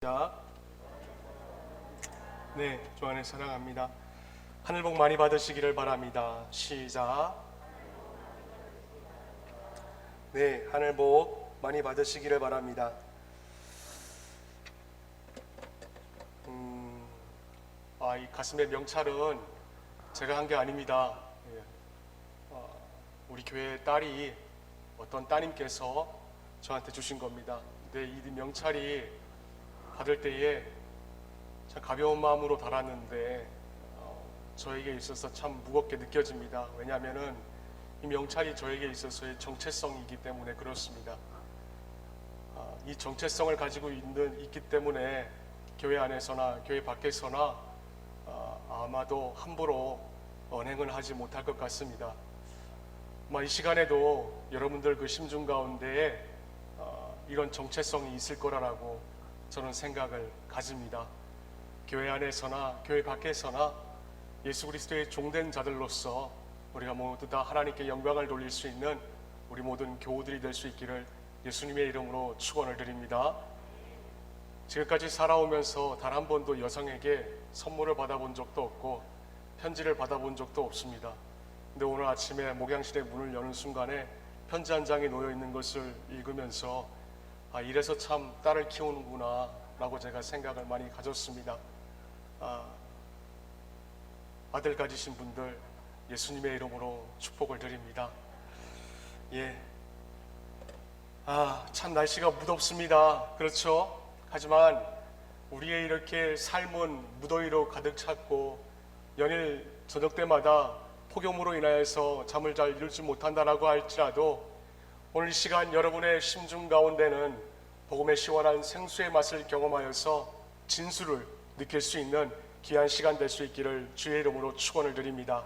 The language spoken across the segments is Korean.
자, 네, 주 안에 사랑합니다. 하늘 복 많이 받으시기를 바랍니다. 시작. 네, 하늘 복 많이 받으시기를 바랍니다. 이 가슴의 명찰은 제가 한 게 아닙니다. 우리 교회 딸이 어떤 따님께서 저한테 주신 겁니다. 근데 이 명찰이 받을 때에 참 가벼운 마음으로 달았는데 저에게 있어서 참 무겁게 느껴집니다. 왜냐하면은 이 명찰이 저에게 있어서의 정체성이기 때문에 그렇습니다. 이 정체성을 가지고 있기 때문에 교회 안에서나 교회 밖에서나 아마도 함부로 언행을 하지 못할 것 같습니다. 이 시간에도 여러분들 그 심중 가운데에 이런 정체성이 있을 거라고 저는 생각을 가집니다. 교회 안에서나 교회 밖에서나 예수 그리스도의 종된 자들로서 우리가 모두 다 하나님께 영광을 돌릴 수 있는 우리 모든 교우들이 될 수 있기를 예수님의 이름으로 축원을 드립니다. 지금까지 살아오면서 단 한 번도 여성에게 선물을 받아본 적도 없고 편지를 받아본 적도 없습니다. 근데 오늘 아침에 목양실의 문을 여는 순간에 편지 한 장이 놓여 있는 것을 읽으면서 이래서 참 딸을 키우는구나 라고 제가 생각을 많이 가졌습니다. 아들 가지신 분들 예수님의 이름으로 축복을 드립니다. 참 날씨가 무덥습니다. 그렇죠? 하지만 우리의 이렇게 삶은 무더위로 가득 찼고 연일 저녁 때마다 폭염으로 인하여서 잠을 잘 이루지 못한다라고 할지라도 오늘 이 시간 여러분의 심중 가운데는 복음의 시원한 생수의 맛을 경험하여서 진수를 느낄 수 있는 귀한 시간 될 수 있기를 주의 이름으로 축원을 드립니다.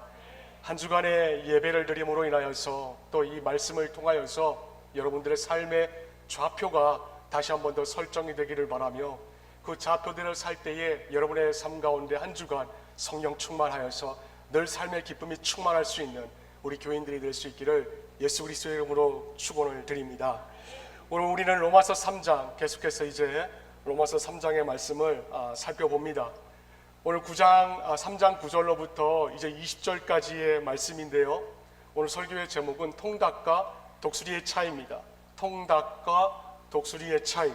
한 주간의 예배를 드림으로 인하여서 또 이 말씀을 통하여서 여러분들의 삶의 좌표가 다시 한 번 더 설정이 되기를 바라며 그 좌표대로 살 때에 여러분의 삶 가운데 한 주간 성령 충만하여서 늘 삶의 기쁨이 충만할 수 있는 우리 교인들이 될 수 있기를 예수 그리스도의 이름으로 축원을 드립니다. 오늘 우리는 로마서 3장 계속해서 이제 로마서 3장의 말씀을 살펴봅니다. 오늘 3장 9절로부터 이제 20절까지의 말씀인데요. 오늘 설교의 제목은 통닭과 독수리의 차이입니다. 통닭과 독수리의 차이.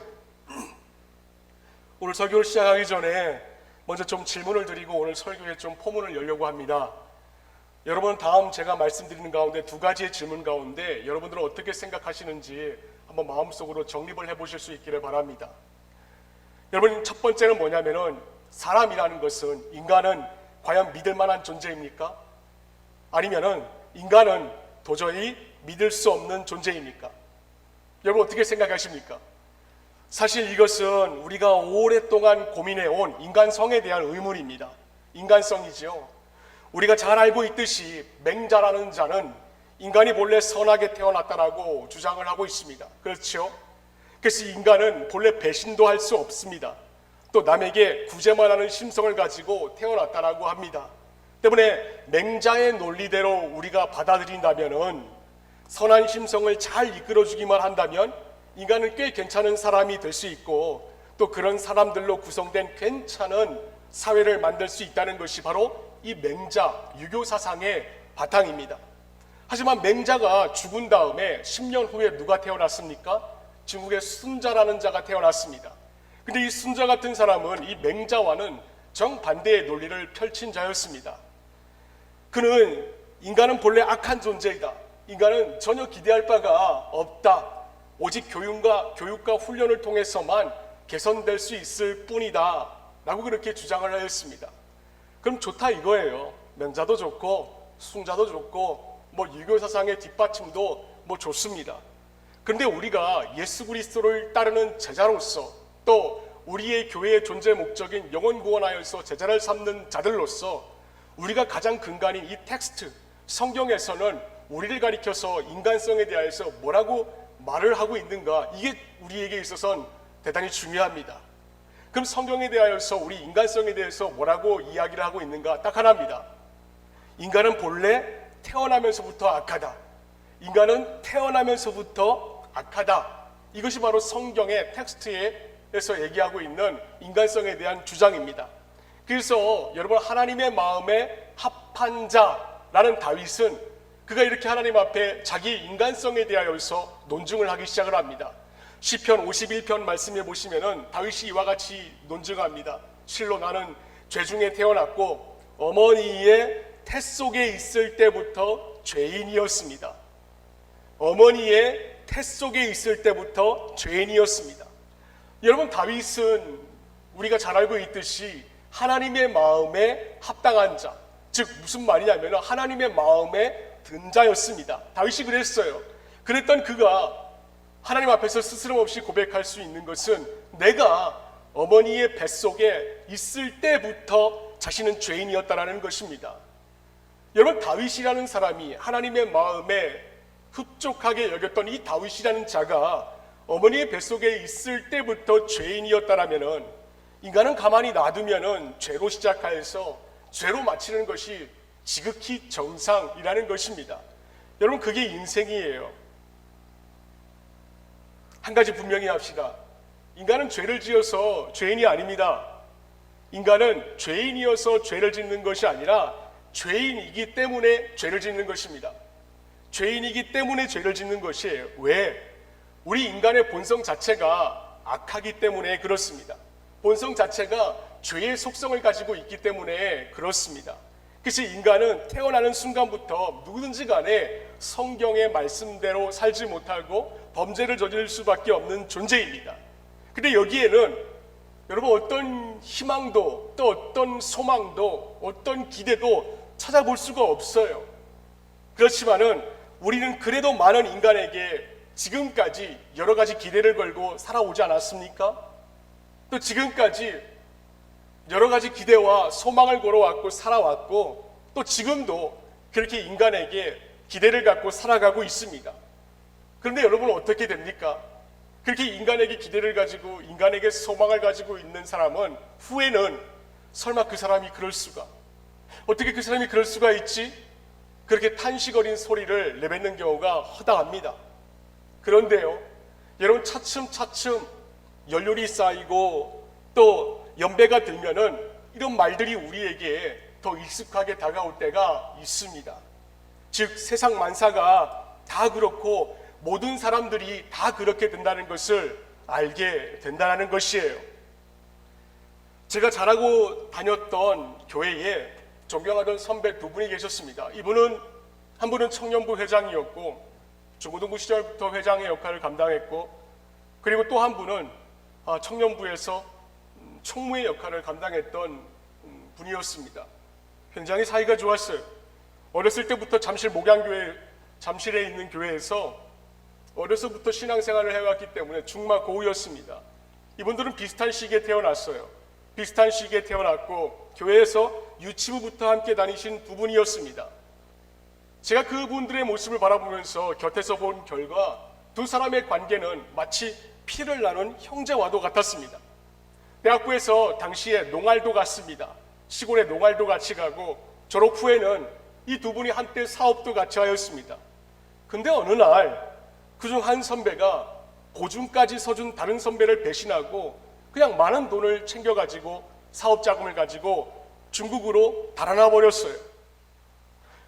오늘 설교를 시작하기 전에 먼저 좀 질문을 드리고 오늘 설교에 좀 포문을 열려고 합니다. 여러분, 다음 제가 말씀드리는 가운데 두 가지의 질문 가운데 여러분들은 어떻게 생각하시는지 한번 마음속으로 정립을 해보실 수 있기를 바랍니다. 여러분, 첫 번째는 뭐냐면은 사람이라는 것은, 인간은 과연 믿을 만한 존재입니까? 아니면은 인간은 도저히 믿을 수 없는 존재입니까? 여러분 어떻게 생각하십니까? 사실 이것은 우리가 오랫동안 고민해온 인간성에 대한 의문입니다. 인간성이지요. 우리가 잘 알고 있듯이 맹자라는 자는 인간이 본래 선하게 태어났다라고 주장을 하고 있습니다. 그렇죠? 그래서 인간은 본래 배신도 할 수 없습니다. 또 남에게 구제만 하는 심성을 가지고 태어났다라고 합니다. 때문에 맹자의 논리대로 우리가 받아들인다면은 선한 심성을 잘 이끌어주기만 한다면 인간은 꽤 괜찮은 사람이 될 수 있고 또 그런 사람들로 구성된 괜찮은 사회를 만들 수 있다는 것이 바로 이 맹자, 유교 사상의 바탕입니다. 하지만 맹자가 죽은 다음에 10년 후에 누가 태어났습니까? 중국의 순자라는 자가 태어났습니다. 근데 이 순자 같은 사람은 이 맹자와는 정반대의 논리를 펼친 자였습니다. 그는 인간은 본래 악한 존재이다. 인간은 전혀 기대할 바가 없다. 오직 교육과 훈련을 통해서만 개선될 수 있을 뿐이다 라고 그렇게 주장을 하였습니다. 그럼 좋다 이거예요. 맹자도 좋고 순자도 좋고 유교 사상의 뒷받침도 좋습니다. 그런데 우리가 예수 그리스도를 따르는 제자로서 또 우리의 교회의 존재 목적인 영혼 구원하여서 제자를 삼는 자들로서 우리가 가장 근간인 이 텍스트 성경에서는 우리를 가리켜서 인간성에 대해서 뭐라고 말을 하고 있는가, 이게 우리에게 있어서는 대단히 중요합니다. 그럼 성경에 대하여서 우리 인간성에 대해서 뭐라고 이야기를 하고 있는가? 딱 하나입니다. 인간은 본래 태어나면서부터 악하다. 인간은 태어나면서부터 악하다. 이것이 바로 성경의 텍스트의 성경에서 얘기하고 있는 인간성에 대한 주장입니다. 그래서 여러분, 하나님의 마음에 합한 자라는 다윗은 그가 이렇게 하나님 앞에 자기 인간성에 대하여서 논증을 하기 시작을 합니다. 시편 51편 말씀에 보시면은 다윗이 이와 같이 논증합니다. 실로 나는 죄 중에 태어났고 어머니의 태 속에 있을 때부터 죄인이었습니다. 어머니의 태 속에 있을 때부터 죄인이었습니다. 여러분, 다윗은 우리가 잘 알고 있듯이 하나님의 마음에 합당한 자, 즉 무슨 말이냐면 하나님의 마음에 든 자였습니다. 다윗이 그랬어요. 그랬던 그가 하나님 앞에서 스스럼없이 고백할 수 있는 것은 내가 어머니의 뱃속에 있을 때부터 자신은 죄인이었다라는 것입니다. 여러분, 다윗이라는 사람이 하나님의 마음에 흡족하게 여겼던 이 다윗이라는 자가 어머니의 뱃속에 있을 때부터 죄인이었다라면은 인간은 가만히 놔두면은 죄로 시작하여서 죄로 마치는 것이 지극히 정상이라는 것입니다. 여러분, 그게 인생이에요. 한 가지 분명히 합시다. 인간은 죄를 지어서 죄인이 아닙니다. 인간은 죄인이어서 죄를 짓는 것이 아니라 죄인이기 때문에 죄를 짓는 것입니다. 죄인이기 때문에 죄를 짓는 것이에요. 왜? 우리 인간의 본성 자체가 악하기 때문에 그렇습니다. 본성 자체가 죄의 속성을 가지고 있기 때문에 그렇습니다. 그래서 인간은 태어나는 순간부터 누구든지 간에 성경의 말씀대로 살지 못하고 범죄를 저지를 수밖에 없는 존재입니다. 근데 여기에는 여러분, 어떤 희망도 또 어떤 소망도 어떤 기대도 찾아볼 수가 없어요. 그렇지만은 우리는 그래도 많은 인간에게 지금까지 여러 가지 기대를 걸고 살아오지 않았습니까? 또 지금까지 여러 가지 기대와 소망을 걸어왔고 살아왔고 또 지금도 그렇게 인간에게 기대를 갖고 살아가고 있습니다. 그런데 여러분, 어떻게 됩니까? 그렇게 인간에게 기대를 가지고 인간에게 소망을 가지고 있는 사람은 후에는 설마 그 사람이 그럴 수가, 어떻게 그 사람이 그럴 수가 있지? 그렇게 탄식 어린 소리를 내뱉는 경우가 허다합니다. 그런데요, 여러분, 차츰차츰 연륜이 쌓이고 또 연배가 들면은 이런 말들이 우리에게 더 익숙하게 다가올 때가 있습니다. 즉, 세상 만사가 다 그렇고 모든 사람들이 다 그렇게 된다는 것을 알게 된다는 것이에요. 제가 잘하고 다녔던 교회에 존경하던 선배 두 분이 계셨습니다. 한 분은 청년부 회장이었고 중고등부 시절부터 회장의 역할을 감당했고, 그리고 또 한 분은 청년부에서 총무의 역할을 감당했던 분이었습니다. 굉장히 사이가 좋았어요. 어렸을 때부터 잠실에 있는 교회에서 어려서부터 신앙생활을 해왔기 때문에 중마 고우였습니다. 이분들은 비슷한 시기에 태어났어요. 비슷한 시기에 태어났고 교회에서 유치부부터 함께 다니신 두 분이었습니다. 제가 그분들의 모습을 바라보면서 곁에서 본 결과 두 사람의 관계는 마치 피를 나눈 형제와도 같았습니다. 대학부에서 당시에 농활도 갔습니다. 시골에 농활도 같이 가고 졸업 후에는 이 두 분이 한때 사업도 같이 하였습니다. 근데 어느 날 그중 한 선배가 보증까지 서준 다른 선배를 배신하고 그냥 많은 돈을 챙겨가지고 사업 자금을 가지고 중국으로 달아나 버렸어요.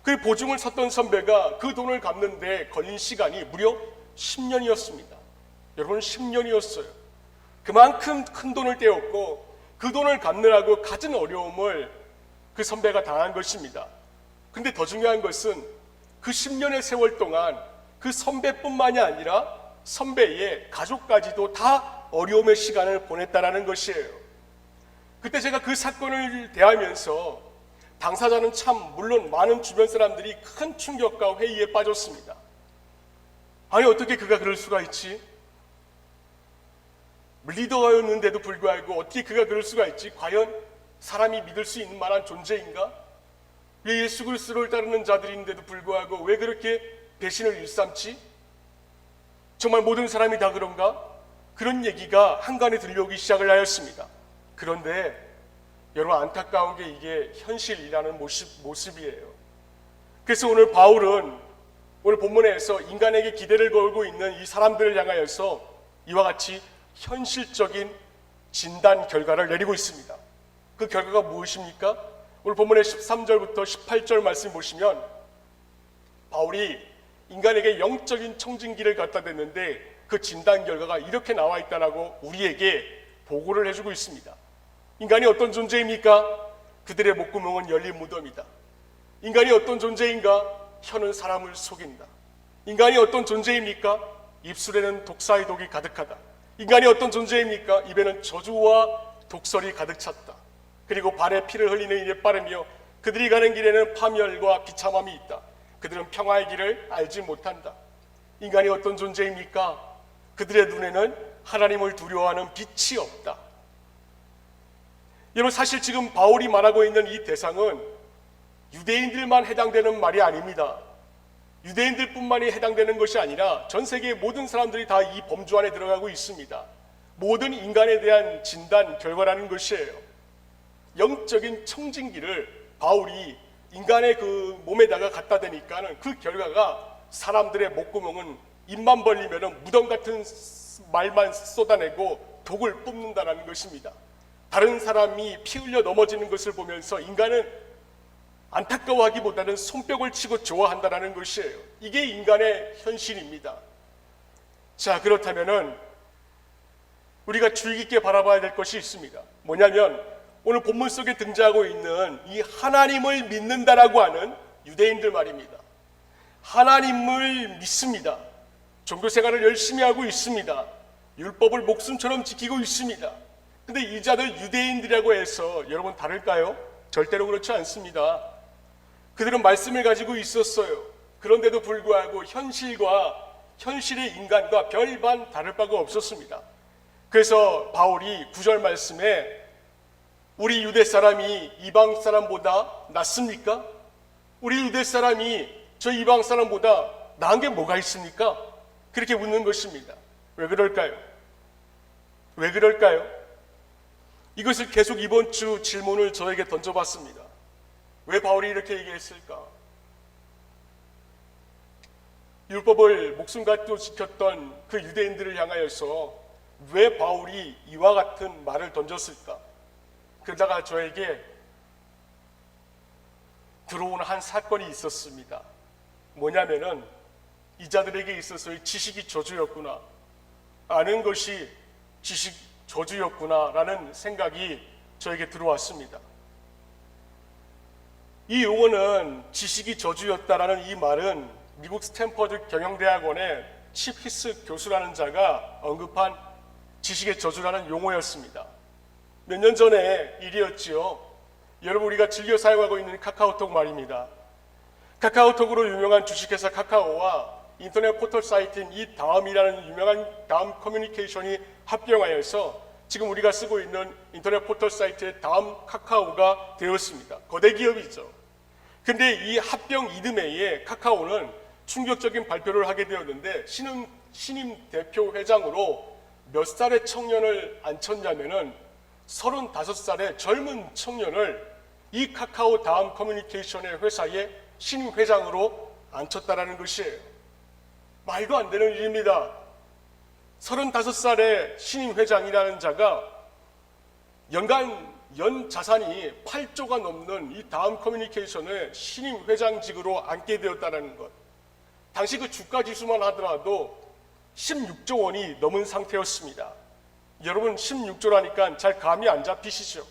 그 보증을 섰던 선배가 그 돈을 갚는데 걸린 시간이 무려 10년이었습니다. 여러분, 10년이었어요. 그만큼 큰 돈을 떼었고 그 돈을 갚느라고 갖은 어려움을 그 선배가 당한 것입니다. 근데 더 중요한 것은 그 10년의 세월 동안 그 선배뿐만이 아니라 선배의 가족까지도 다 어려움의 시간을 보냈다라는 것이에요. 그때 제가 그 사건을 대하면서 당사자는 참 물론 많은 주변 사람들이 큰 충격과 회의에 빠졌습니다. 아니, 어떻게 그가 그럴 수가 있지? 리더였는데도 불구하고 어떻게 그가 그럴 수가 있지? 과연 사람이 믿을 수 있는 만한 존재인가? 왜 예수 그리스도를 따르는 자들인데도 불구하고 왜 그렇게 배신을 일삼지? 정말 모든 사람이 다 그런가? 그런 얘기가 한간에 들려오기 시작을 하였습니다. 그런데 여러분, 안타까운 게 이게 현실이라는 모습이에요. 그래서 오늘 바울은 오늘 본문에서 인간에게 기대를 걸고 있는 이 사람들을 향하여서 이와 같이 현실적인 진단 결과를 내리고 있습니다. 그 결과가 무엇입니까? 오늘 본문의 13절부터 18절 말씀 보시면 바울이 인간에게 영적인 청진기를 갖다 댔는데 그 진단 결과가 이렇게 나와 있다라고 우리에게 보고를 해주고 있습니다. 인간이 어떤 존재입니까? 그들의 목구멍은 열린 무덤이다. 인간이 어떤 존재인가? 혀는 사람을 속인다. 인간이 어떤 존재입니까? 입술에는 독사의 독이 가득하다. 인간이 어떤 존재입니까? 입에는 저주와 독설이 가득 찼다. 그리고 발에 피를 흘리는 일에 빠르며 그들이 가는 길에는 파멸과 비참함이 있다. 그들은 평화의 길을 알지 못한다. 인간이 어떤 존재입니까? 그들의 눈에는 하나님을 두려워하는 빛이 없다. 여러분, 사실 지금 바울이 말하고 있는 이 대상은 유대인들만 해당되는 말이 아닙니다. 유대인들뿐만이 해당되는 것이 아니라 전 세계의 모든 사람들이 다 이 범주 안에 들어가고 있습니다. 모든 인간에 대한 진단 결과라는 것이에요. 영적인 청진기를 바울이 인간의 그 몸에다가 갖다 대니까는 그 결과가 사람들의 목구멍은 입만 벌리면 무덤 같은 말만 쏟아내고 독을 뿜는다는 것입니다. 다른 사람이 피 흘려 넘어지는 것을 보면서 인간은 안타까워하기보다는 손뼉을 치고 좋아한다는 것이에요. 이게 인간의 현실입니다. 자, 그렇다면은 우리가 주의 깊게 바라봐야 될 것이 있습니다. 뭐냐면 오늘 본문 속에 등장하고 있는 이 하나님을 믿는다라고 하는 유대인들 말입니다. 하나님을 믿습니다. 종교 생활을 열심히 하고 있습니다. 율법을 목숨처럼 지키고 있습니다. 근데 이 자들 유대인들이라고 해서 여러분 다를까요? 절대로 그렇지 않습니다. 그들은 말씀을 가지고 있었어요. 그런데도 불구하고 현실의 인간과 별반 다를 바가 없었습니다. 그래서 바울이 9절 말씀에 우리 유대 사람이 이방 사람보다 낫습니까? 우리 유대 사람이 저 이방 사람보다 나은 게 뭐가 있습니까? 그렇게 묻는 것입니다. 왜 그럴까요? 왜 그럴까요? 이것을 계속 이번 주 질문을 저에게 던져봤습니다. 왜 바울이 이렇게 얘기했을까? 율법을 목숨 갖고 지켰던 그 유대인들을 향하여서 왜 바울이 이와 같은 말을 던졌을까? 그러다가 저에게 들어오는 한 사건이 있었습니다. 뭐냐면은 이 자들에게 있어서의 지식이 저주였구나, 아는 것이 지식 저주였구나 라는 생각이 저에게 들어왔습니다. 이 용어는 지식이 저주였다라는 이 말은 미국 스탠퍼드 경영대학원의 칩 히스 교수라는 자가 언급한 지식의 저주라는 용어였습니다. 몇 년 전에 일이었지요. 여러분, 우리가 즐겨 사용하고 있는 카카오톡 말입니다. 카카오톡으로 유명한 주식회사 카카오와 인터넷 포털 사이트인 이 다음이라는 유명한 다음 커뮤니케이션이 합병하여서 지금 우리가 쓰고 있는 인터넷 포털 사이트의 다음 카카오가 되었습니다. 거대 기업이죠. 근데 이 합병 이듬해에 카카오는 충격적인 발표를 하게 되었는데 신임 대표 회장으로 몇 살의 청년을 앉혔냐면은 35살의 젊은 청년을 이 카카오 다음 커뮤니케이션의 회사의 신임 회장으로 앉혔다라는 것이에요. 말도 안 되는 일입니다. 35살의 신임 회장이라는 자가 연 자산이 8조가 넘는 이 다음 커뮤니케이션의 신임 회장직으로 앉게 되었다는 것. 당시 그 주가 지수만 하더라도 16조 원이 넘은 상태였습니다. 여러분, 16조라니까 잘 감이 안 잡히시죠?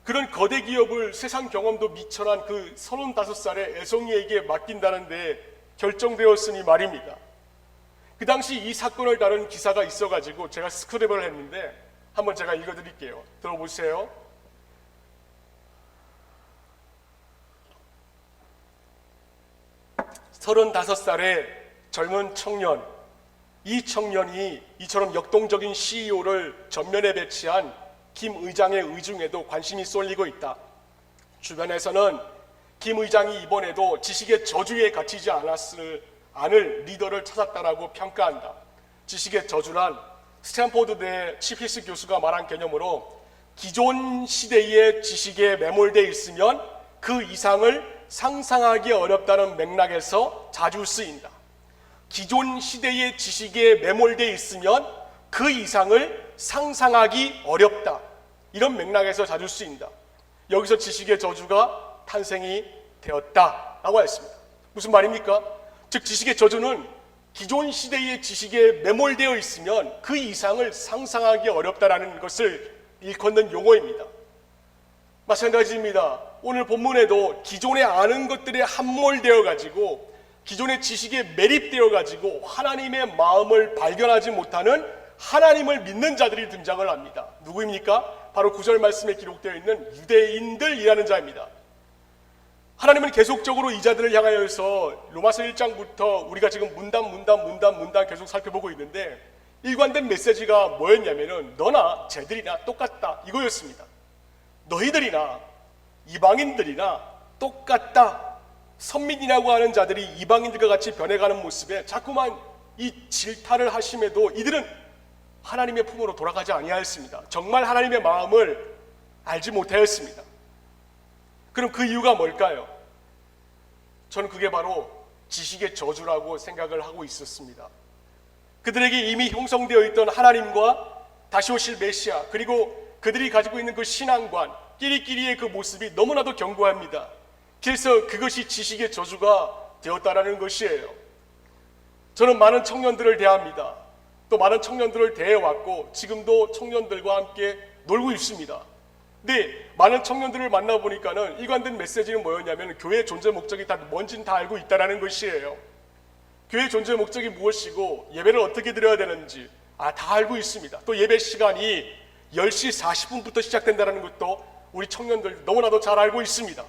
그런 거대 기업을 세상 경험도 미천한 그 35살의 애송이에게 맡긴다는데 결정되었으니 말입니다. 그 당시 이 사건을 다룬 기사가 있어가지고 제가 스크랩을 했는데 한번 제가 읽어드릴게요. 들어보세요. (35살의) 젊은 청년, 이 청년이 이처럼 역동적인 CEO를 전면에 배치한 김 의장의 의중에도 관심이 쏠리고 있다. 주변에서는 김 의장이 이번에도 지식의 저주에 갇히지 않을 리더를 찾았다라고 평가한다. 지식의 저주란 스탠포드대 치피스 교수가 말한 개념으로 기존 시대의 지식에 매몰되어 있으면 그 이상을 상상하기 어렵다는 맥락에서 자주 쓰인다. 기존 시대의 지식에 매몰되어 있으면 그 이상을 상상하기 어렵다. 이런 맥락에서 찾을 수 있다. 여기서 지식의 저주가 탄생이 되었다라고 했습니다. 무슨 말입니까? 즉 지식의 저주는 기존 시대의 지식에 매몰되어 있으면 그 이상을 상상하기 어렵다라는 것을 일컫는 용어입니다. 마찬가지입니다. 오늘 본문에도 기존에 아는 것들에 함몰되어 가지고 기존의 지식에 매립되어 가지고 하나님의 마음을 발견하지 못하는 하나님을 믿는 자들이 등장을 합니다. 누구입니까? 바로 9절 말씀에 기록되어 있는 유대인들이라는 자입니다. 하나님은 계속적으로 이 자들을 향하여서 로마서 1장부터 우리가 지금 문단 계속 살펴보고 있는데 일관된 메시지가 뭐였냐면은 너나 쟤들이나 똑같다 이거였습니다. 너희들이나 이방인들이나 똑같다. 선민이라고 하는 자들이 이방인들과 같이 변해가는 모습에 자꾸만 이 질타를 하심에도 이들은 하나님의 품으로 돌아가지 아니하였습니다. 정말 하나님의 마음을 알지 못하였습니다. 그럼 그 이유가 뭘까요? 저는 그게 바로 지식의 저주라고 생각을 하고 있었습니다. 그들에게 이미 형성되어 있던 하나님과 다시 오실 메시아, 그리고 그들이 가지고 있는 그 신앙관, 끼리끼리의 그 모습이 너무나도 견고합니다. 그래서 그것이 지식의 저주가 되었다라는 것이에요. 저는 많은 청년들을 대합니다. 또 많은 청년들을 대해왔고 지금도 청년들과 함께 놀고 있습니다. 근데 많은 청년들을 만나보니까는 일관된 메시지는 뭐였냐면 교회의 존재 목적이 다 뭔지는 다 알고 있다라는 것이에요. 교회의 존재 목적이 무엇이고 예배를 어떻게 드려야 되는지 다 알고 있습니다. 또 예배 시간이 10시 40분부터 시작된다는 것도 우리 청년들 너무나도 잘 알고 있습니다.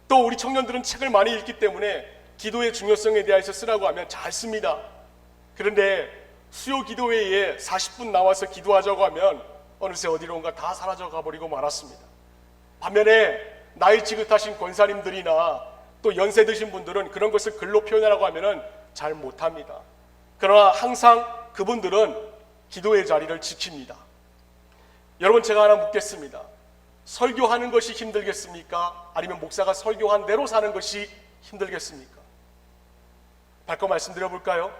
또 우리 청년들은 책을 많이 읽기 때문에 기도의 중요성에 대해서 쓰라고 하면 잘 씁니다. 그런데 수요 기도회에 40분 나와서 기도하자고 하면 어느새 어디론가 다 사라져 가버리고 말았습니다. 반면에 나이 지긋하신 권사님들이나 또 연세 드신 분들은 그런 것을 글로 표현하라고 하면 잘 못합니다. 그러나 항상 그분들은 기도의 자리를 지킵니다. 여러분 제가 하나 묻겠습니다. 설교하는 것이 힘들겠습니까? 아니면 목사가 설교한 대로 사는 것이 힘들겠습니까? 바꿔 말씀드려 볼까요?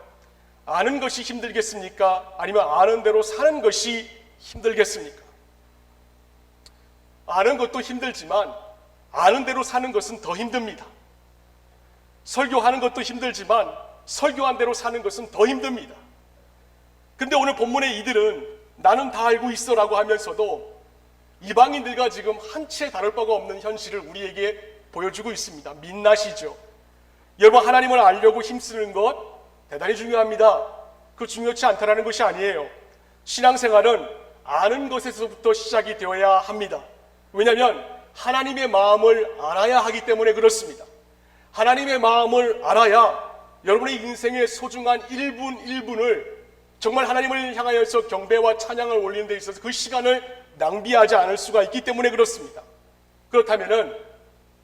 아는 것이 힘들겠습니까? 아니면 아는 대로 사는 것이 힘들겠습니까? 아는 것도 힘들지만 아는 대로 사는 것은 더 힘듭니다. 설교하는 것도 힘들지만 설교한 대로 사는 것은 더 힘듭니다. 근데 오늘 본문의 이들은 나는 다 알고 있어라고 하면서도 이방인들과 지금 한 채 다를 바가 없는 현실을 우리에게 보여주고 있습니다. 민낯이죠. 여러분 하나님을 알려고 힘쓰는 것 대단히 중요합니다. 그 중요치 않다라는 것이 아니에요. 신앙생활은 아는 것에서부터 시작이 되어야 합니다. 왜냐하면 하나님의 마음을 알아야 하기 때문에 그렇습니다. 하나님의 마음을 알아야 여러분의 인생의 소중한 1분 1분을 정말 하나님을 향하여서 경배와 찬양을 올리는 데 있어서 그 시간을 낭비하지 않을 수가 있기 때문에 그렇습니다. 그렇다면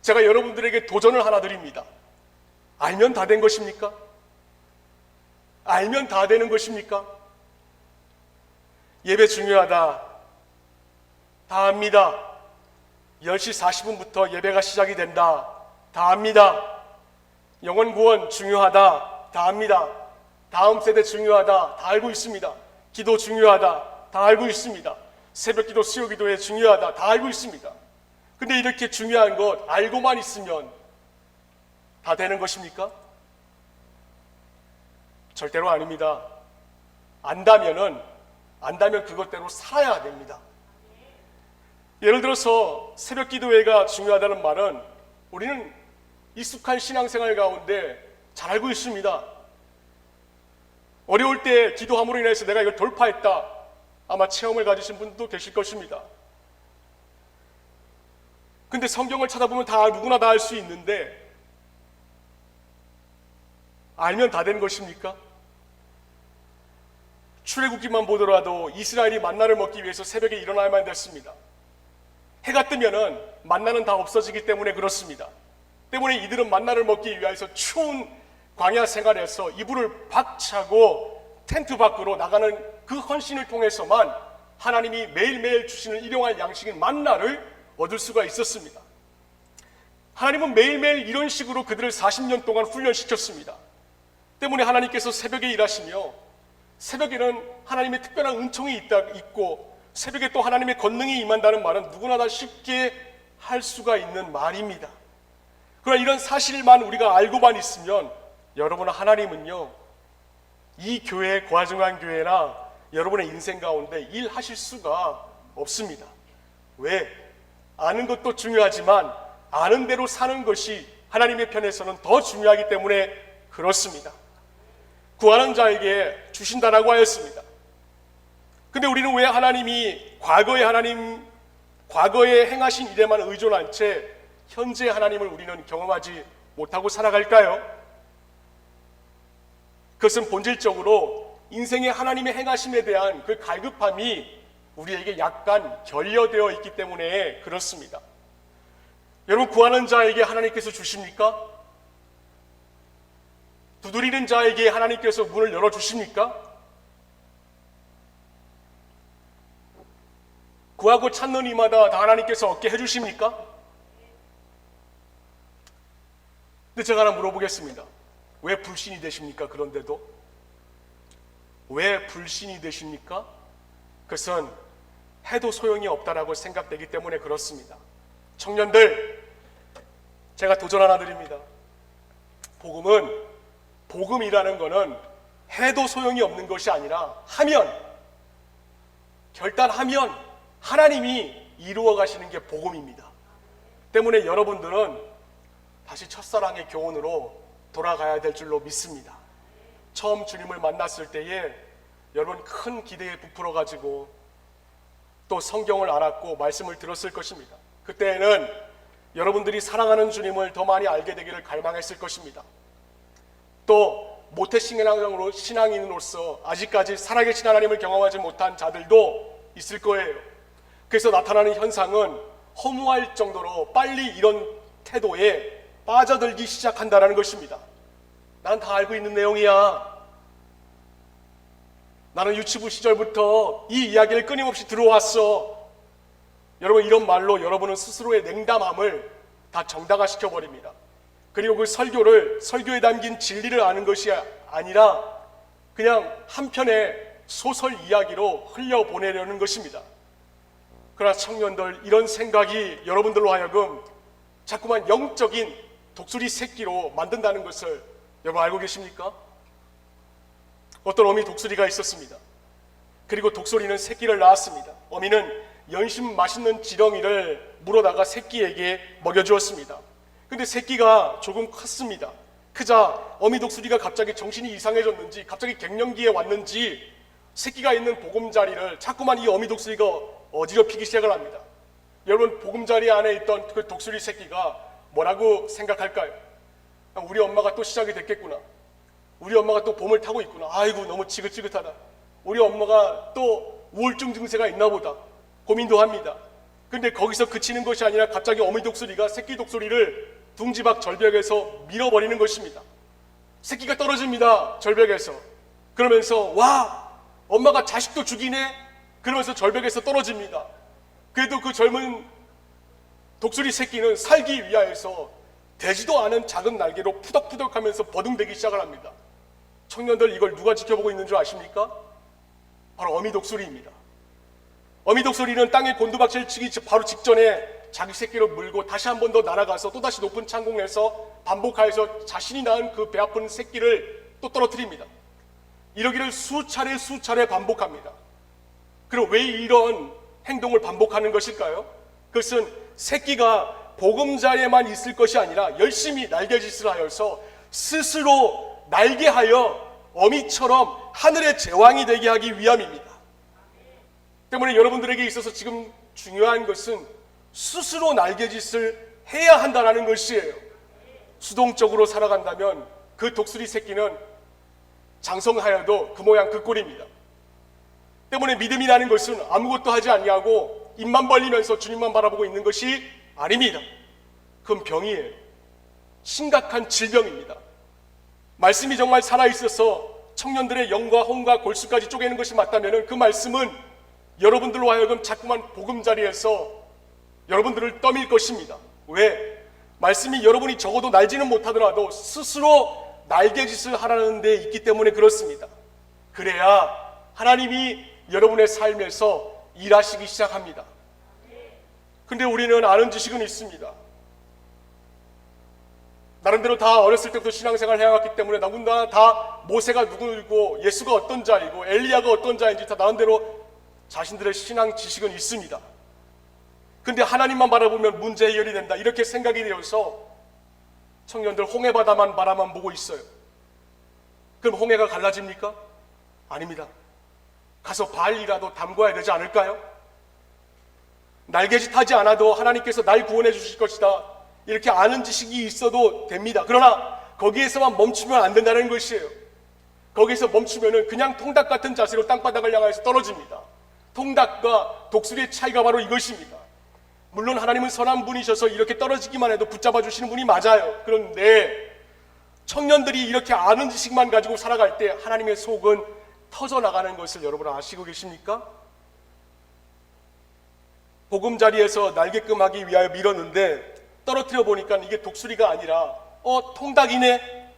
제가 여러분들에게 도전을 하나 드립니다. 알면 다 된 것입니까? 알면 다 되는 것입니까? 예배 중요하다. 다 압니다. 10시 40분부터 예배가 시작이 된다. 다 압니다. 영혼 구원 중요하다. 다 압니다. 다음 세대 중요하다. 다 알고 있습니다. 기도 중요하다. 다 알고 있습니다. 새벽 기도, 수요 기도에 중요하다. 다 알고 있습니다. 근데 이렇게 중요한 것 알고만 있으면 다 되는 것입니까? 절대로 아닙니다. 안다면 그것대로 살아야 됩니다. 예를 들어서 새벽 기도회가 중요하다는 말은 우리는 익숙한 신앙생활 가운데 잘 알고 있습니다. 어려울 때 기도함으로 인해서 내가 이걸 돌파했다. 아마 체험을 가지신 분도 계실 것입니다. 근데 성경을 찾아보면 누구나 다 알 수 있는데 알면 다 되는 것입니까? 출애굽기만 보더라도 이스라엘이 만나를 먹기 위해서 새벽에 일어나야만 됐습니다. 해가 뜨면은 만나는 다 없어지기 때문에 그렇습니다. 때문에 이들은 만나를 먹기 위해서 추운 광야 생활에서 이불을 박차고 텐트 밖으로 나가는 그 헌신을 통해서만 하나님이 매일매일 주시는 일용할 양식인 만나를 얻을 수가 있었습니다. 하나님은 매일매일 이런 식으로 그들을 40년 동안 훈련시켰습니다. 때문에 하나님께서 새벽에 일하시며 새벽에는 하나님의 특별한 은총이 있고 새벽에 또 하나님의 권능이 임한다는 말은 누구나 다 쉽게 할 수가 있는 말입니다. 그러나 이런 사실만 우리가 알고만 있으면 여러분, 하나님은요 이 교회, 고아중앙교회나 여러분의 인생 가운데 일하실 수가 없습니다. 왜? 아는 것도 중요하지만 아는 대로 사는 것이 하나님의 편에서는 더 중요하기 때문에 그렇습니다. 구하는 자에게 주신다라고 하였습니다. 근데 우리는 왜 하나님이 과거에 행하신 일에만 의존한 채 현재 하나님을 우리는 경험하지 못하고 살아갈까요? 그것은 본질적으로 인생의 하나님의 행하심에 대한 그 갈급함이 우리에게 약간 결여되어 있기 때문에 그렇습니다. 여러분, 구하는 자에게 하나님께서 주십니까? 두드리는 자에게 하나님께서 문을 열어주십니까? 구하고 찾는 이마다 다 하나님께서 얻게 해주십니까? 근데 제가 하나 물어보겠습니다. 왜 불신이 되십니까? 그런데도 왜 불신이 되십니까? 그것은 해도 소용이 없다라고 생각되기 때문에 그렇습니다. 청년들, 제가 도전 하나 드립니다. 복음이라는 것은 해도 소용이 없는 것이 아니라 결단하면 하나님이 이루어 가시는 게 복음입니다. 때문에 여러분들은 다시 첫사랑의 교훈으로 돌아가야 될 줄로 믿습니다. 처음 주님을 만났을 때에 여러분 큰 기대에 부풀어 가지고 또 성경을 알았고 말씀을 들었을 것입니다. 그때에는 여러분들이 사랑하는 주님을 더 많이 알게 되기를 갈망했을 것입니다. 또 모태신앙인으로서 아직까지 살아계신 하나님을 경험하지 못한 자들도 있을 거예요. 그래서 나타나는 현상은 허무할 정도로 빨리 이런 태도에 빠져들기 시작한다는 것입니다. 난 다 알고 있는 내용이야. 나는 유치부 시절부터 이 이야기를 끊임없이 들어왔어. 여러분, 이런 말로 여러분은 스스로의 냉담함을 다 정당화시켜 버립니다. 그리고 그 설교에 담긴 진리를 아는 것이 아니라 그냥 한편의 소설 이야기로 흘려보내려는 것입니다. 그러나 청년들, 이런 생각이 여러분들로 하여금 자꾸만 영적인 독수리 새끼로 만든다는 것을 여러분 알고 계십니까? 어떤 어미 독수리가 있었습니다. 그리고 독수리는 새끼를 낳았습니다. 어미는 연심 맛있는 지렁이를 물어다가 새끼에게 먹여주었습니다. 근데 새끼가 조금 컸습니다. 크자 어미 독수리가 갑자기 정신이 이상해졌는지 갑자기 갱년기에 왔는지 새끼가 있는 보금자리를 자꾸만 이 어미 독수리가 어지럽히기 시작을 합니다. 여러분, 보금자리 안에 있던 그 독수리 새끼가 뭐라고 생각할까요? 우리 엄마가 또 시작이 됐겠구나. 우리 엄마가 또 봄을 타고 있구나. 아이고, 너무 지긋지긋하다. 우리 엄마가 또 우울증 증세가 있나 보다. 고민도 합니다. 근데 거기서 그치는 것이 아니라 갑자기 어미 독수리가 새끼 독수리를 둥지박 절벽에서 밀어버리는 것입니다. 새끼가 떨어집니다. 절벽에서. 그러면서 와, 엄마가 자식도 죽이네? 그러면서 절벽에서 떨어집니다. 그래도 그 젊은 독수리 새끼는 살기 위하여서 되지도 않은 작은 날개로 푸덕푸덕하면서 버둥대기 시작을 합니다. 청년들, 이걸 누가 지켜보고 있는 줄 아십니까? 바로 어미 독수리입니다. 어미 독수리는 땅에 곤두박질 치기 바로 직전에 자기 새끼를 물고 다시 한 번 더 날아가서 또다시 높은 창공에서 반복하여서 자신이 낳은 그 배 아픈 새끼를 또 떨어뜨립니다. 이러기를 수차례 반복합니다. 그리고 왜 이런 행동을 반복하는 것일까요? 그것은 새끼가 보금자리에만 있을 것이 아니라 열심히 날개짓을 하여서 스스로 날개하여 어미처럼 하늘의 제왕이 되게 하기 위함입니다. 때문에 여러분들에게 있어서 지금 중요한 것은 스스로 날개짓을 해야 한다는 것이에요. 수동적으로 살아간다면 그 독수리 새끼는 장성하여도 그 모양 그 꼴입니다. 때문에 믿음이라는 것은 아무것도 하지 아니하고 입만 벌리면서 주님만 바라보고 있는 것이 아닙니다. 그건 병이에요. 심각한 질병입니다. 말씀이 정말 살아있어서 청년들의 영과 혼과 골수까지 쪼개는 것이 맞다면 그 말씀은 여러분들로 하여금 자꾸만 보금자리에서 여러분들을 떠밀 것입니다. 왜? 말씀이 여러분이 적어도 날지는 못하더라도 스스로 날개짓을 하라는 데 있기 때문에 그렇습니다. 그래야 하나님이 여러분의 삶에서 일하시기 시작합니다. 근데 우리는 아는 지식은 있습니다. 나름대로 다 어렸을 때부터 신앙생활을 해왔기 때문에 나군가 다 모세가 누구이고 예수가 어떤 자이고 엘리야가 어떤 자인지 다 나름대로 자신들의 신앙 지식은 있습니다. 근데 하나님만 바라보면 문제 해결이 된다 이렇게 생각이 되어서 청년들 홍해바다만 바라만 보고 있어요. 그럼 홍해가 갈라집니까? 아닙니다. 가서 발이라도 담궈야 되지 않을까요? 날개짓 하지 않아도 하나님께서 날 구원해 주실 것이다 이렇게 아는 지식이 있어도 됩니다. 그러나 거기에서만 멈추면 안 된다는 것이에요. 거기서 멈추면은 그냥 통닭 같은 자세로 땅바닥을 향해서 떨어집니다. 통닭과 독수리의 차이가 바로 이것입니다. 물론 하나님은 선한 분이셔서 이렇게 떨어지기만 해도 붙잡아 주시는 분이 맞아요. 그런데 청년들이 이렇게 아는 지식만 가지고 살아갈 때 하나님의 속은 터져나가는 것을 여러분 아시고 계십니까? 보금자리에서 날개끔하기 위하여 밀었는데 떨어뜨려 보니까 이게 독수리가 아니라 통닭이네.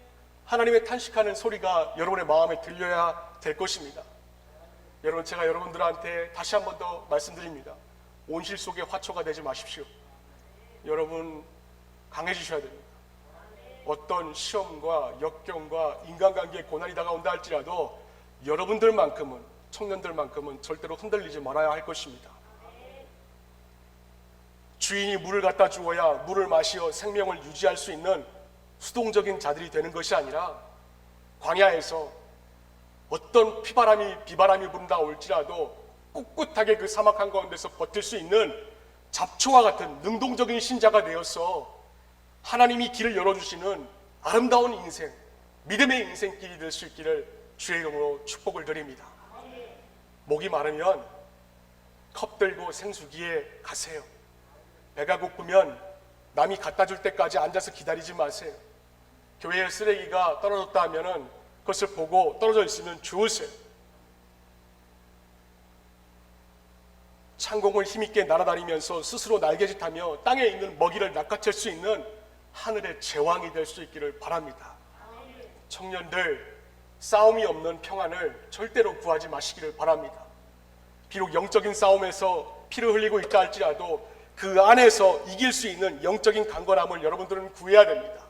하나님의 탄식하는 소리가 여러분의 마음에 들려야 될 것입니다. 여러분, 제가 여러분들한테 다시 한 번 더 말씀드립니다. 온실 속의 화초가 되지 마십시오. 여러분 강해지셔야 됩니다. 어떤 시험과 역경과 인간관계의 고난이 다가온다 할지라도 여러분들만큼은, 청년들만큼은 절대로 흔들리지 말아야 할 것입니다. 주인이 물을 갖다 주어야 물을 마시어 생명을 유지할 수 있는 수동적인 자들이 되는 것이 아니라 광야에서 어떤 비바람이 분다 올지라도 꿋꿋하게 그 사막 한가운데서 버틸 수 있는 잡초와 같은 능동적인 신자가 되어서 하나님이 길을 열어주시는 아름다운 인생, 믿음의 인생길이 될 수 있기를 주의 이름으로 축복을 드립니다. 목이 마르면 컵 들고 생수기에 가세요. 배가 고프면 남이 갖다 줄 때까지 앉아서 기다리지 마세요. 교회에 쓰레기가 떨어졌다 하면은 그것을 보고 떨어져 있으면 주우세요. 창공을 힘있게 날아다니면서 스스로 날개짓하며 땅에 있는 먹이를 낚아챌 수 있는 하늘의 제왕이 될 수 있기를 바랍니다. 청년들, 싸움이 없는 평안을 절대로 구하지 마시기를 바랍니다. 비록 영적인 싸움에서 피를 흘리고 있다 할지라도 그 안에서 이길 수 있는 영적인 강건함을 여러분들은 구해야 됩니다.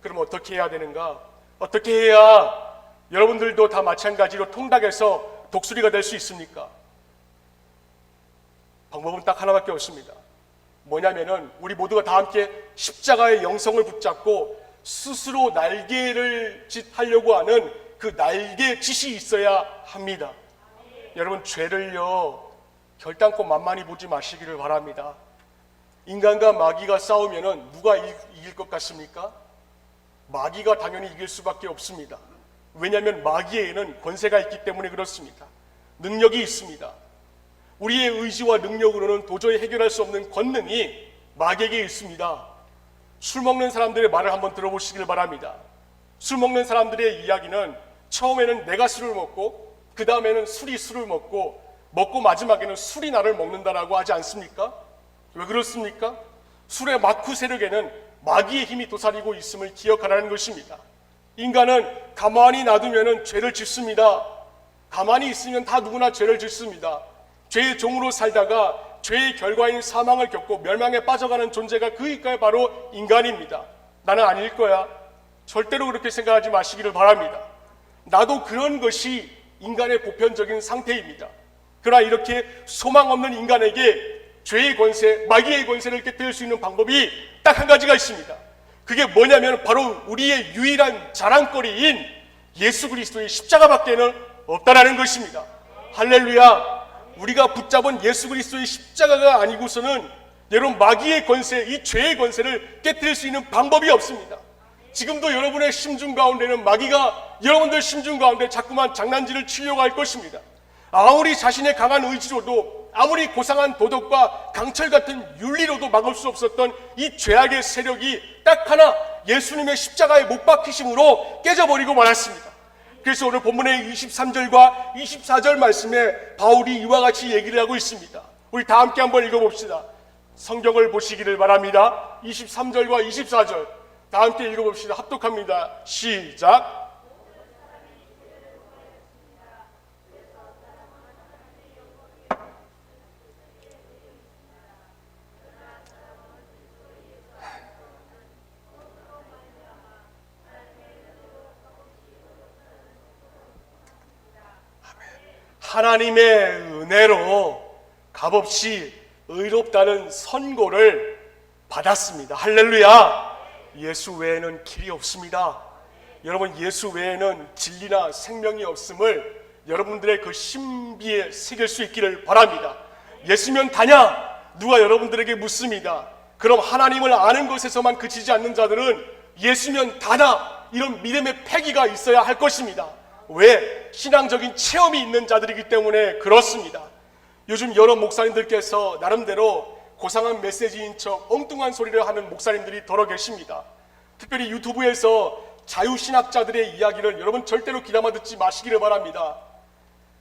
그럼 어떻게 해야 되는가? 어떻게 해야 여러분들도 다 마찬가지로 통닭에서 독수리가 될 수 있습니까? 방법은 딱 하나밖에 없습니다. 뭐냐면은 우리 모두가 다 함께 십자가의 영성을 붙잡고 스스로 날개를 짓하려고 하는 그 날개짓이 있어야 합니다. 여러분, 죄를요 결단코 만만히 보지 마시기를 바랍니다. 인간과 마귀가 싸우면은 누가 이길 것 같습니까? 마귀가 당연히 이길 수밖에 없습니다. 왜냐하면 마귀에는 권세가 있기 때문에 그렇습니다. 능력이 있습니다. 우리의 의지와 능력으로는 도저히 해결할 수 없는 권능이 마귀에게 있습니다. 술 먹는 사람들의 말을 한번 들어보시길 바랍니다. 술 먹는 사람들의 이야기는 처음에는 내가 술을 먹고 그 다음에는 술이 술을 먹고 마지막에는 술이 나를 먹는다라고 하지 않습니까? 왜 그렇습니까? 술의 마쿠 세력에는 마귀의 힘이 도사리고 있음을 기억하라는 것입니다. 인간은 가만히 놔두면 죄를 짓습니다. 가만히 있으면 다 누구나 죄를 짓습니다. 죄의 종으로 살다가 죄의 결과인 사망을 겪고 멸망에 빠져가는 존재가 그이까에 바로 인간입니다. 나는 아닐 거야. 절대로 그렇게 생각하지 마시기를 바랍니다. 나도 그런 것이 인간의 보편적인 상태입니다. 그러나 이렇게 소망 없는 인간에게 죄의 권세, 마귀의 권세를 깨뜨릴 수 있는 방법이 딱 한 가지가 있습니다. 그게 뭐냐면 바로 우리의 유일한 자랑거리인 예수 그리스도의 십자가밖에는 없다라는 것입니다. 할렐루야. 우리가 붙잡은 예수 그리스도의 십자가가 아니고서는 여러분 마귀의 권세, 이 죄의 권세를 깨뜨릴 수 있는 방법이 없습니다. 지금도 여러분의 심중 가운데는 마귀가 여러분들 심중 가운데 자꾸만 장난질을 치려고 할 것입니다. 아무리 자신의 강한 의지로도, 아무리 고상한 도덕과 강철 같은 윤리로도 막을 수 없었던 이 죄악의 세력이 딱 하나 예수님의 십자가에 못 박히심으로 깨져버리고 말았습니다. 그래서 오늘 본문의 23절과 24절 말씀에 바울이 이와 같이 얘기를 하고 있습니다. 우리 다 함께 한번 읽어봅시다. 성경을 보시기를 바랍니다. 23절과 24절 다 함께 읽어봅시다. 합독합니다. 시작. 하나님의 은혜로 값없이 의롭다는 선고를 받았습니다. 할렐루야. 예수 외에는 길이 없습니다. 여러분, 예수 외에는 진리나 생명이 없음을 여러분들의 그 신비에 새길 수 있기를 바랍니다. 예수면 다냐? 누가 여러분들에게 묻습니다. 그럼 하나님을 아는 것에서만 그치지 않는 자들은 예수면 다나 이런 믿음의 패기가 있어야 할 것입니다. 왜? 신앙적인 체험이 있는 자들이기 때문에 그렇습니다. 요즘 여러 목사님들께서 나름대로 고상한 메시지인 척 엉뚱한 소리를 하는 목사님들이 더러 계십니다. 특별히 유튜브에서 자유신학자들의 이야기를 여러분 절대로 귀담아 듣지 마시기를 바랍니다.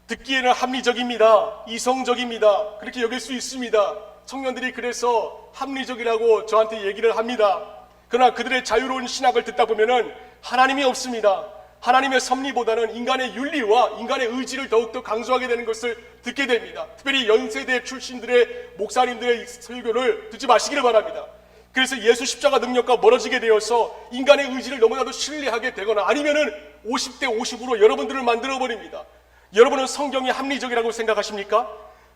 듣기에는 합리적입니다. 이성적입니다. 그렇게 여길 수 있습니다. 청년들이 그래서 합리적이라고 저한테 얘기를 합니다. 그러나 그들의 자유로운 신학을 듣다 보면은 하나님이 없습니다. 하나님의 섭리보다는 인간의 윤리와 인간의 의지를 더욱더 강조하게 되는 것을 듣게 됩니다. 특별히 연세대 출신들의 목사님들의 설교를 듣지 마시기를 바랍니다. 그래서 예수 십자가 능력과 멀어지게 되어서 인간의 의지를 너무나도 신뢰하게 되거나 아니면은 50대 50으로 여러분들을 만들어버립니다. 여러분은 성경이 합리적이라고 생각하십니까?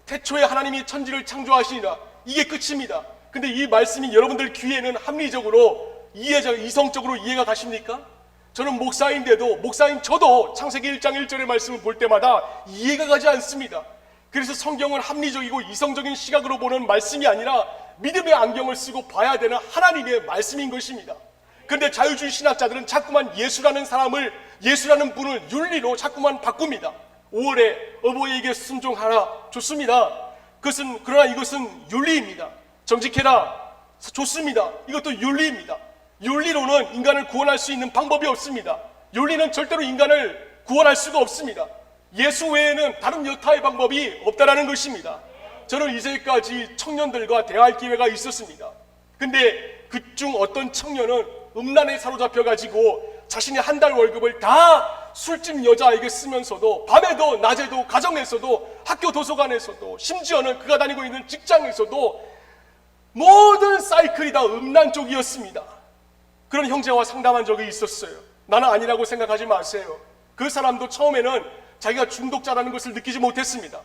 태초에 하나님이 천지를 창조하시니라, 이게 끝입니다. 근데 이 말씀이 여러분들 귀에는 합리적으로 이성적으로 이해가 가십니까? 저는 목사인데도, 목사인 저도 창세기 1장 1절의 말씀을 볼 때마다 이해가 가지 않습니다. 그래서 성경은 합리적이고 이성적인 시각으로 보는 말씀이 아니라 믿음의 안경을 쓰고 봐야 되는 하나님의 말씀인 것입니다. 그런데 자유주의 신학자들은 자꾸만 예수라는 사람을, 예수라는 분을 윤리로 자꾸만 바꿉니다. 5월에 어버이에게 순종하라, 좋습니다. 그러나 이것은 윤리입니다. 정직해라, 좋습니다. 이것도 윤리입니다. 윤리로는 인간을 구원할 수 있는 방법이 없습니다. 윤리는 절대로 인간을 구원할 수가 없습니다. 예수 외에는 다른 여타의 방법이 없다라는 것입니다. 저는 이제까지 청년들과 대화할 기회가 있었습니다. 근데 그중 어떤 청년은 음란에 사로잡혀가지고 자신의 한 달 월급을 다 술집 여자에게 쓰면서도 밤에도 낮에도 가정에서도 학교 도서관에서도 심지어는 그가 다니고 있는 직장에서도 모든 사이클이 다 음란 쪽이었습니다. 그런 형제와 상담한 적이 있었어요. 나는 아니라고 생각하지 마세요. 그 사람도 처음에는 자기가 중독자라는 것을 느끼지 못했습니다.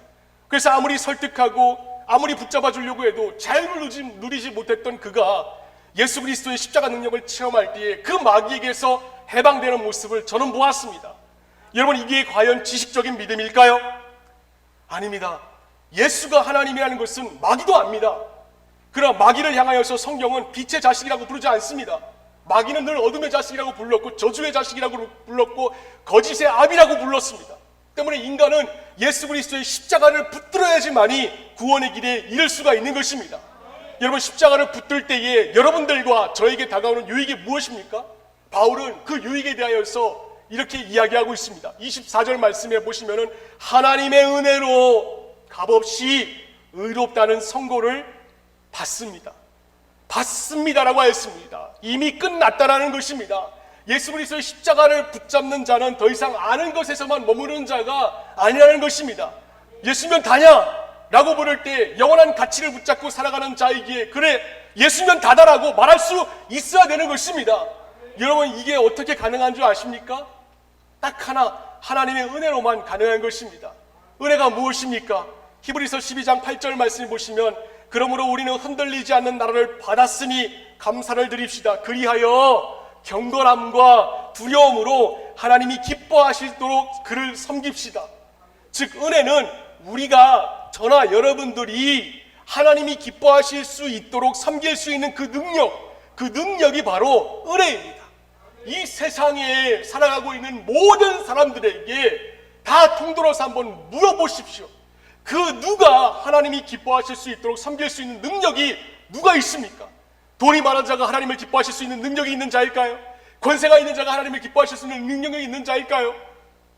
그래서 아무리 설득하고 아무리 붙잡아 주려고 해도 자유를 누리지 못했던 그가 예수 그리스도의 십자가 능력을 체험할 때에 그 마귀에게서 해방되는 모습을 저는 보았습니다. 여러분, 이게 과연 지식적인 믿음일까요? 아닙니다. 예수가 하나님이라는 것은 마귀도 압니다. 그러나 마귀를 향하여서 성경은 빛의 자식이라고 부르지 않습니다. 마귀는 늘 어둠의 자식이라고 불렀고 저주의 자식이라고 불렀고 거짓의 아비라고 불렀습니다. 때문에 인간은 예수 그리스도의 십자가를 붙들어야지만이 구원의 길에 이를 수가 있는 것입니다. 여러분, 십자가를 붙들 때에 여러분들과 저에게 다가오는 유익이 무엇입니까? 바울은 그 유익에 대하여서 이렇게 이야기하고 있습니다. 24절 말씀에 보시면은 하나님의 은혜로 값없이 의롭다는 선고를 받습니다라고 하였습니다. 이미 끝났다라는 것입니다. 예수 그리스도의 십자가를 붙잡는 자는 더 이상 아는 것에서만 머무르는 자가 아니라는 것입니다. 예수면 다냐? 라고 부를 때 영원한 가치를 붙잡고 살아가는 자이기에 그래, 예수면 다다라고 말할 수 있어야 되는 것입니다. 여러분, 이게 어떻게 가능한 줄 아십니까? 딱 하나, 하나님의 은혜로만 가능한 것입니다. 은혜가 무엇입니까? 히브리서 12장 8절 말씀을 보시면 그러므로 우리는 흔들리지 않는 나라를 받았으니 감사를 드립시다. 그리하여 경건함과 두려움으로 하나님이 기뻐하시도록 그를 섬깁시다. 즉, 은혜는 우리가, 저나 여러분들이 하나님이 기뻐하실 수 있도록 섬길 수 있는 그 능력이 바로 은혜입니다. 이 세상에 살아가고 있는 모든 사람들에게 다 통틀어서 한번 물어보십시오. 그 누가 하나님이 기뻐하실 수 있도록 섬길 수 있는 능력이 누가 있습니까? 돈이 많은 자가 하나님을 기뻐하실 수 있는 능력이 있는 자일까요? 권세가 있는 자가 하나님을 기뻐하실 수 있는 능력이 있는 자일까요?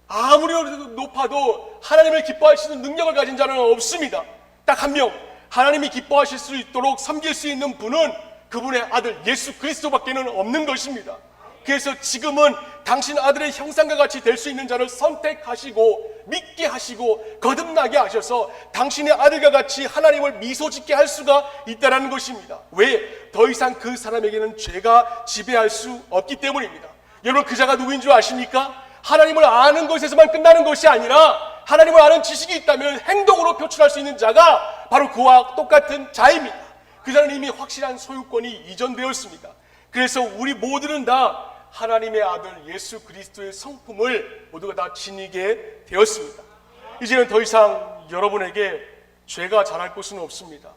아무리 높아도 하나님을 기뻐할 수 있는 능력을 가진 자는 없습니다. 딱 한 명, 하나님이 기뻐하실 수 있도록 섬길 수 있는 분은 그분의 아들 예수 그리스도밖에는 없는 것입니다. 그래서 지금은 당신 아들의 형상과 같이 될 수 있는 자를 선택하시고 믿게 하시고 거듭나게 하셔서 당신의 아들과 같이 하나님을 미소짓게 할 수가 있다는 것입니다. 왜? 더 이상 그 사람에게는 죄가 지배할 수 없기 때문입니다. 여러분, 그 자가 누구인 줄 아십니까? 하나님을 아는 것에서만 끝나는 것이 아니라 하나님을 아는 지식이 있다면 행동으로 표출할 수 있는 자가 바로 그와 똑같은 자입니다. 그 자는 이미 확실한 소유권이 이전되었습니다. 그래서 우리 모두는 다 하나님의 아들 예수 그리스도의 성품을 모두가 다 지니게 되었습니다. 이제는 더 이상 여러분에게 죄가 자랄 곳은 없습니다.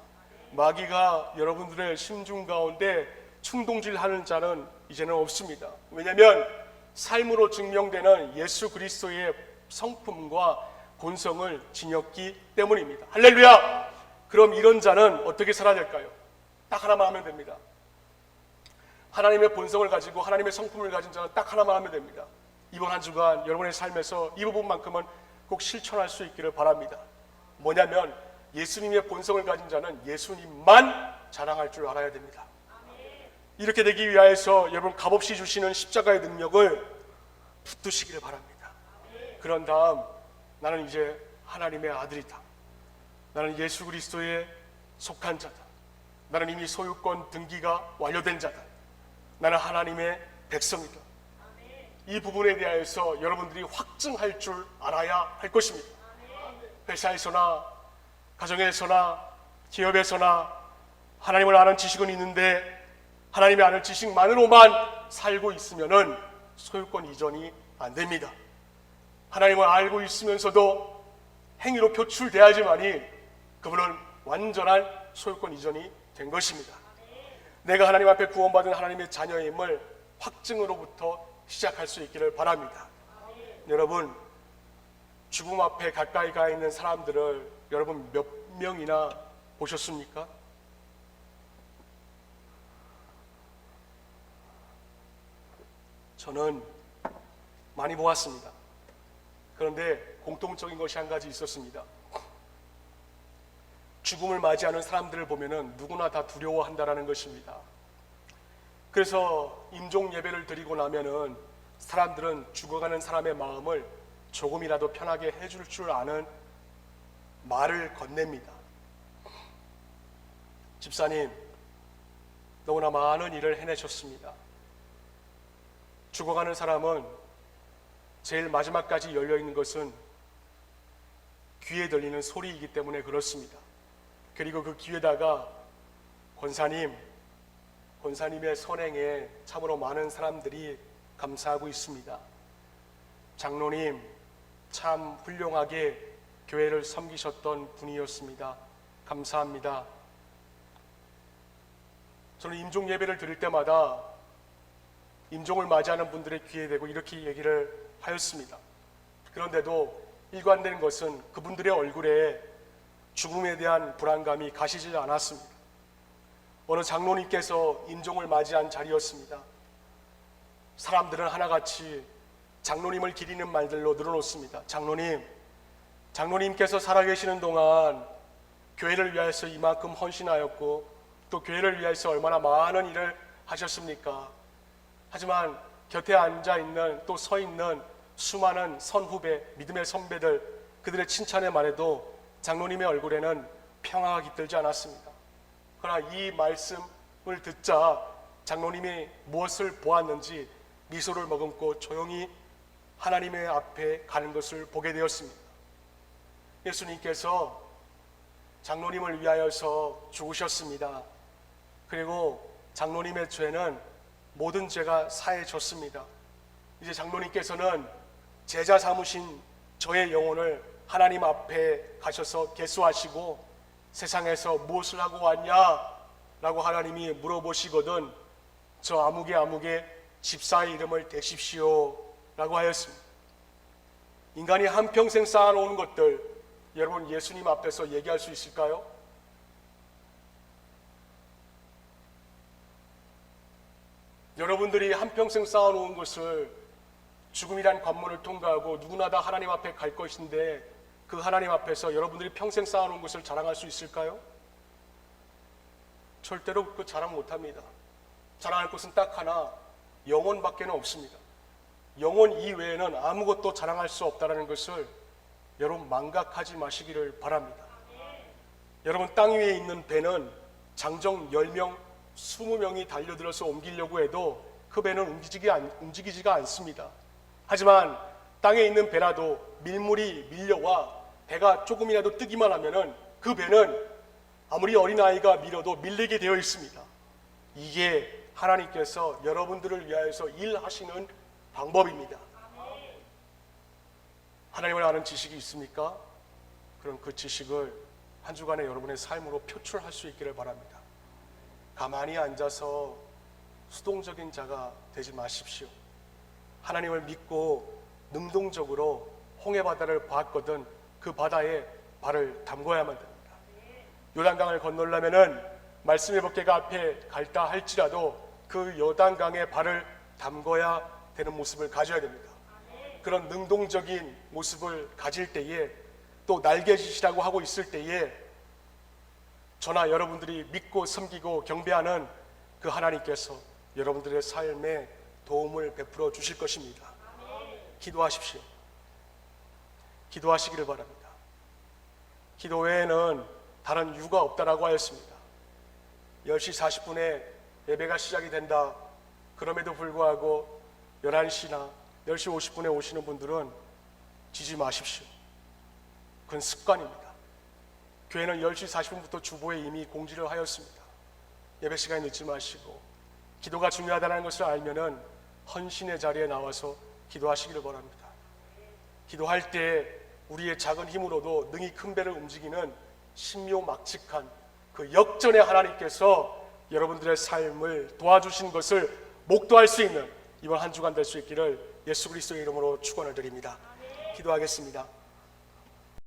마귀가 여러분들의 심중 가운데 충동질하는 자는 이제는 없습니다. 왜냐하면 삶으로 증명되는 예수 그리스도의 성품과 본성을 지녔기 때문입니다. 할렐루야! 그럼 이런 자는 어떻게 살아야 될까요? 딱 하나만 하면 됩니다. 하나님의 본성을 가지고 하나님의 성품을 가진 자는 딱 하나만 하면 됩니다. 이번 한 주간 여러분의 삶에서 이 부분만큼은 꼭 실천할 수 있기를 바랍니다. 뭐냐면 예수님의 본성을 가진 자는 예수님만 자랑할 줄 알아야 됩니다. 이렇게 되기 위하여서 여러분 값없이 주시는 십자가의 능력을 붙드시기를 바랍니다. 그런 다음 나는 이제 하나님의 아들이다. 나는 예수 그리스도에 속한 자다. 나는 이미 소유권 등기가 완료된 자다. 나는 하나님의 백성이다. 이 부분에 대하여서 여러분들이 확증할 줄 알아야 할 것입니다. 회사에서나 가정에서나 기업에서나 하나님을 아는 지식은 있는데 하나님의 아는 지식만으로만 살고 있으면은 소유권 이전이 안 됩니다. 하나님을 알고 있으면서도 행위로 표출돼야지만이 그분은 완전한 소유권 이전이 된 것입니다. 내가 하나님 앞에 구원받은 하나님의 자녀임을 확증으로부터 시작할 수 있기를 바랍니다. 여러분, 죽음 앞에 가까이 가 있는 사람들을 여러분 몇 명이나 보셨습니까? 저는 많이 보았습니다. 그런데 공통적인 것이 한 가지 있었습니다. 죽음을 맞이하는 사람들을 보면은 누구나 다 두려워한다라는 것입니다. 그래서 임종 예배를 드리고 나면은 사람들은 죽어가는 사람의 마음을 조금이라도 편하게 해줄 줄 아는 말을 건넵니다. 집사님, 너무나 많은 일을 해내셨습니다. 죽어가는 사람은 제일 마지막까지 열려있는 것은 귀에 들리는 소리이기 때문에 그렇습니다. 그리고 그 귀에다가 권사님의 선행에 참으로 많은 사람들이 감사하고 있습니다. 장로님, 참 훌륭하게 교회를 섬기셨던 분이었습니다. 감사합니다. 저는 임종 예배를 드릴 때마다 임종을 맞이하는 분들의 귀에 대고 이렇게 얘기를 하였습니다. 그런데도 일관되는 것은 그분들의 얼굴에 죽음에 대한 불안감이 가시질 않았습니다. 어느 장로님께서 임종을 맞이한 자리였습니다. 사람들은 하나같이 장로님을 기리는 말들로 늘어놓습니다. 장로님께서 살아계시는 동안 교회를 위하여서 이만큼 헌신하였고 또 교회를 위하여서 얼마나 많은 일을 하셨습니까? 하지만 곁에 앉아있는 또 서있는 수많은 선후배, 믿음의 선배들, 그들의 칭찬의 말에도 장로님의 얼굴에는 평화가 깃들지 않았습니다. 그러나 이 말씀을 듣자 장로님이 무엇을 보았는지 미소를 머금고 조용히 하나님의 앞에 가는 것을 보게 되었습니다. 예수님께서 장로님을 위하여서 죽으셨습니다. 그리고 장로님의 죄는 모든 죄가 사해졌습니다. 이제 장로님께서는 제자 삼으신 저의 영혼을 하나님 앞에 가셔서 계수하시고 세상에서 무엇을 하고 왔냐? 라고 하나님이 물어보시거든 저 아무개 집사의 이름을 대십시오 라고 하였습니다. 인간이 한평생 쌓아놓은 것들 여러분 예수님 앞에서 얘기할 수 있을까요? 여러분들이 한평생 쌓아놓은 것을 죽음이란 관문을 통과하고 누구나 다 하나님 앞에 갈 것인데 그 하나님 앞에서 여러분들이 평생 쌓아놓은 것을 자랑할 수 있을까요? 절대로 그 자랑 못합니다. 자랑할 것은 딱 하나, 영혼밖에는 없습니다. 영혼 이외에는 아무것도 자랑할 수 없다는 것을 여러분 망각하지 마시기를 바랍니다. 여러분 땅 위에 있는 배는 장정 10명, 20명이 달려들어서 옮기려고 해도 그 배는 움직이지가 않습니다. 하지만 땅에 있는 배라도 밀물이 밀려와 배가 조금이라도 뜨기만 하면은 그 배는 아무리 어린아이가 밀어도 밀리게 되어 있습니다. 이게 하나님께서 여러분들을 위하여서 일하시는 방법입니다. 하나님을 아는 지식이 있습니까? 그럼 그 지식을 한 주간의 여러분의 삶으로 표출할 수 있기를 바랍니다. 가만히 앉아서 수동적인 자가 되지 마십시오. 하나님을 믿고 능동적으로 홍해바다를 봤거든 그 바다에 발을 담궈야만 됩니다. 요단강을 건너려면은 말씀의 법궤가 앞에 갈다 할지라도 그 요단강에 발을 담궈야 되는 모습을 가져야 됩니다. 그런 능동적인 모습을 가질 때에 또 날개짓이라고 하고 있을 때에 저나 여러분들이 믿고 섬기고 경배하는 그 하나님께서 여러분들의 삶에 도움을 베풀어 주실 것입니다. 기도하십시오. 기도하시기를 바랍니다. 기도 외에는 다른 이유가 없다라고 하였습니다. 10시 40분에 예배가 시작이 된다. 그럼에도 불구하고 11시나 10시 50분에 오시는 분들은 지지 마십시오. 그건 습관입니다. 교회는 10시 40분부터 주보에 이미 공지를 하였습니다. 예배 시간에 늦지 마시고 기도가 중요하다는 것을 알면은 헌신의 자리에 나와서 기도하시기를 바랍니다. 기도할 때 우리의 작은 힘으로도 능히 큰 배를 움직이는 신묘막측한 그 역전의 하나님께서 여러분들의 삶을 도와주신 것을 목도할 수 있는 이번 한 주간 될 수 있기를 예수 그리스도의 이름으로 축원을 드립니다. 기도하겠습니다.